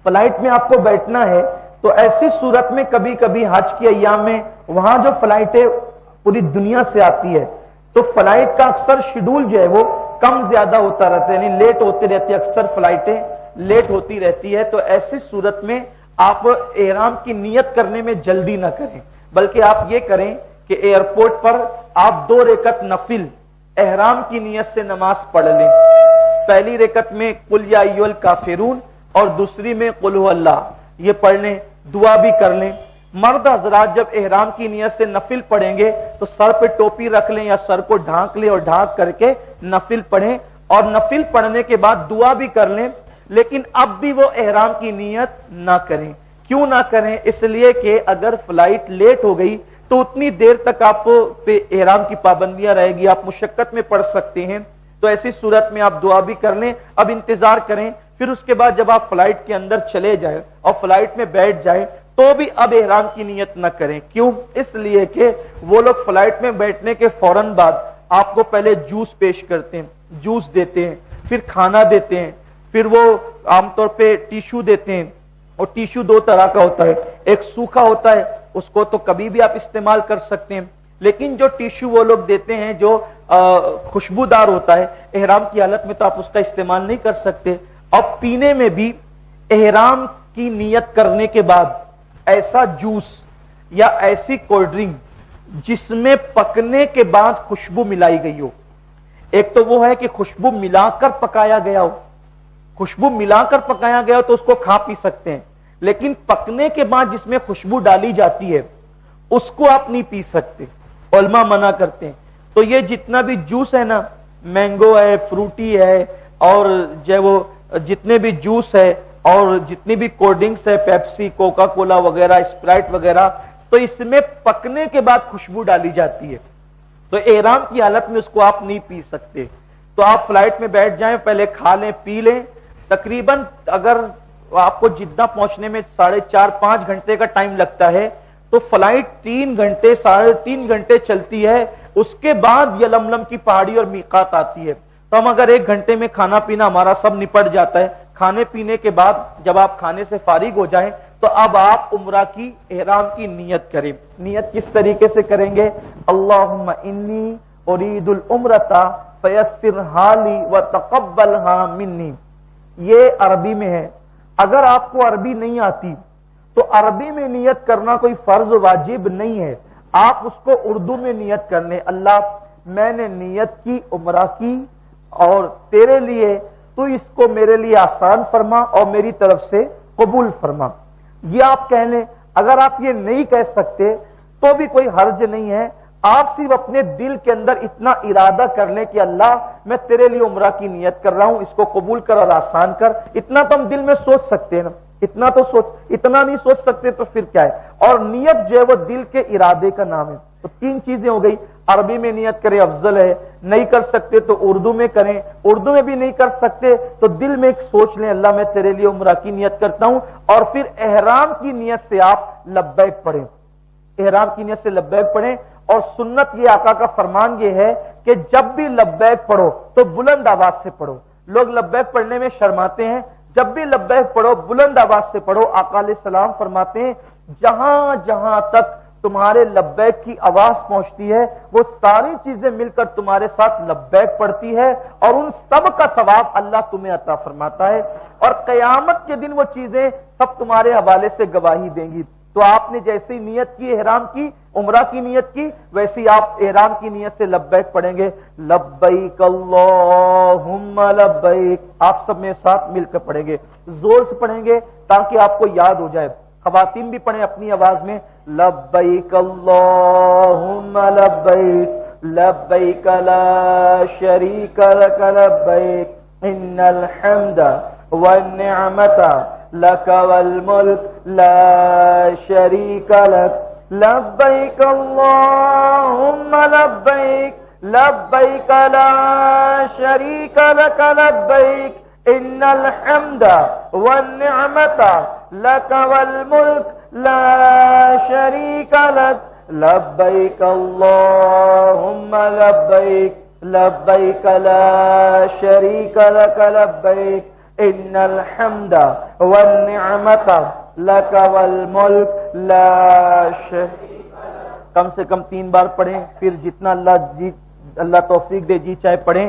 Flight میں آپ کو بیٹھنا ہے تو ایسی صورت میں کبھی کبھی حج کے ایام میں وہاں جو فلائٹیں پوری دنیا سے آتی ہے تو فلائٹ کا اکثر شیڈول جو ہے وہ کم زیادہ ہوتا رہتا ہے، یعنی لیٹ ہوتے رہتی ہے، اکثر فلائٹیں لیٹ ہوتی رہتی ہے. تو ایسی صورت میں آپ احرام کی نیت کرنے میں جلدی نہ کریں، بلکہ آپ یہ کریں کہ ایئرپورٹ پر آپ 2 رکعت نفل احرام کی نیت سے نماز پڑھ لیں. پہلی رکعت میں قل یا ایھا الکافرون اور دوسری میں قل ھو اللہ، یہ پڑھ لیں، دعا بھی کر لیں. مرد حضرات جب احرام کی نیت سے نفل پڑھیں گے تو سر پہ ٹوپی رکھ لیں یا سر کو ڈھانک لیں اور ڈھانک کر کے نفل پڑھیں، اور نفل پڑھنے کے بعد دعا بھی کر لیں. لیکن اب بھی وہ احرام کی نیت نہ کریں. کیوں نہ کریں؟ اس لیے کہ اگر فلائٹ لیٹ ہو گئی تو اتنی دیر تک آپ پہ احرام کی پابندیاں رہے گی، آپ مشقت میں پڑ سکتے ہیں. تو ایسی صورت میں آپ دعا بھی کر لیں، اب انتظار کریں. پھر اس کے بعد جب آپ فلائٹ کے اندر چلے جائیں اور فلائٹ میں بیٹھ جائیں تو بھی اب احرام کی نیت نہ کریں. کیوں؟ اس لیے کہ وہ لوگ فلائٹ میں بیٹھنے کے فوراً بعد آپ کو پہلے جوس پیش کرتے ہیں، جوس دیتے ہیں، پھر کھانا دیتے ہیں، پھر وہ عام طور پہ ٹیشو دیتے ہیں. اور ٹیشو 2 طرح کا ہوتا ہے، ایک سوکھا ہوتا ہے، اس کو تو کبھی بھی آپ استعمال کر سکتے ہیں، لیکن جو ٹیشو وہ لوگ دیتے ہیں جو خوشبودار ہوتا ہے، احرام کی حالت میں تو آپ اس کا استعمال نہیں کر سکتے. اور پینے میں بھی احرام کی نیت کرنے کے بعد ایسا جوس یا ایسی کولڈ ڈرنک جس میں پکنے کے بعد خوشبو ملائی گئی ہو. ایک تو وہ ہے کہ خوشبو ملا کر پکایا گیا ہو، خوشبو ملا کر پکایا گیا ہو تو اس کو کھا پی سکتے ہیں، لیکن پکنے کے بعد جس میں خوشبو ڈالی جاتی ہے اس کو آپ نہیں پی سکتے، علماء منع کرتے ہیں. تو یہ جتنا بھی جوس ہے نا، مینگو ہے، فروٹی ہے، اور جو وہ جتنے بھی جوس ہے اور جتنی بھی کولڈ ڈرنکس ہے، پیپسی، کوکا کولا وغیرہ، اسپرائٹ وغیرہ، تو اس میں پکنے کے بعد خوشبو ڈالی جاتی ہے، تو احرام کی حالت میں اس کو آپ نہیں پی سکتے. تو آپ فلائٹ میں بیٹھ جائیں، پہلے کھا لیں، پی لیں. تقریباً اگر آپ کو جدہ پہنچنے میں 4.5-5 گھنٹے کا ٹائم لگتا ہے تو فلائٹ 3 گھنٹے 3.5 گھنٹے چلتی ہے. اس کے بعد یلملم کی پہاڑی اور میقات آتی ہے. تو ہم اگر 1 گھنٹے میں کھانا پینا ہمارا سب نپٹ جاتا ہے، کھانے پینے کے بعد جب آپ کھانے سے فارغ ہو جائیں تو اب آپ عمرہ کی احرام کی نیت کریں. نیت کس طریقے سے کریں گے؟ اللہم انی ارید العمرۃ فیسرھا لی وتقبلھا منی. یہ عربی میں ہے. اگر آپ کو عربی نہیں آتی تو عربی میں نیت کرنا کوئی فرض واجب نہیں ہے، آپ اس کو اردو میں نیت کر لیں. اللہ میں نے نیت کی عمرہ کی اور تیرے لیے تو اس کو میرے لیے آسان فرما اور میری طرف سے قبول فرما. یہ آپ کہہ لیں. اگر آپ یہ نہیں کہہ سکتے تو بھی کوئی حرج نہیں ہے، آپ صرف اپنے دل کے اندر اتنا ارادہ کر لیں کہ اللہ میں تیرے لیے عمرہ کی نیت کر رہا ہوں، اس کو قبول کر اور آسان کر. اتنا تو ہم دل میں سوچ سکتے ہیں نا، اتنا نہیں سوچ سکتے تو پھر کیا ہے. اور نیت جو ہے وہ دل کے ارادے کا نام ہے. تو 3 چیزیں ہو گئی. عربی میں نیت کریں افضل ہے، نہیں کر سکتے تو اردو میں کریں، اردو میں بھی نہیں کر سکتے تو دل میں ایک سوچ لیں اللہ میں تیرے لیے عمرہ کی نیت کرتا ہوں، اور پھر احرام کی نیت سے آپ لبیک پڑھیں. احرام کی نیت سے لبیک پڑھیں. اور سنت یہ آقا کا فرمان یہ ہے کہ جب بھی لبیک پڑھو تو بلند آواز سے پڑھو. لوگ لبیک پڑھنے میں شرماتے ہیں، جب بھی لبیک پڑھو بلند آواز سے پڑھو. آقا علیہ السلام فرماتے ہیں جہاں جہاں تک تمہارے لبیک کی آواز پہنچتی ہے وہ ساری چیزیں مل کر تمہارے ساتھ لبیک پڑھتی ہے، اور ان سب کا ثواب اللہ تمہیں عطا فرماتا ہے، اور قیامت کے دن وہ چیزیں سب تمہارے حوالے سے گواہی دیں گی. تو آپ نے جیسی نیت کی احرام کی، عمرہ کی نیت کی، ویسی آپ احرام کی نیت سے لبیک پڑھیں گے. لبیک اللہم لبیک. آپ سب میرے ساتھ مل کر پڑھیں گے، زور سے پڑھیں گے تاکہ آپ کو یاد ہو جائے. خواتین بھی پڑھیں اپنی آواز میں. لبیک اللہم لبیک لبیک لا شریک لک لبیک ان الحمد والنعمت لک والملک لا شریک لک لبیک اللہم لبیک لبیک لا شریک لک لبیک ان الحمد والنعمت لک والملک لا شریک لک لبیک اللہم لبیک لبیک لا شریک لک لبیک ان الحمد والنعمت لک والملک لا شریک لک۔ کم سے کم 3 بار پڑھیں، پھر جتنا اللہ توفیق دے جی چاہے پڑھیں۔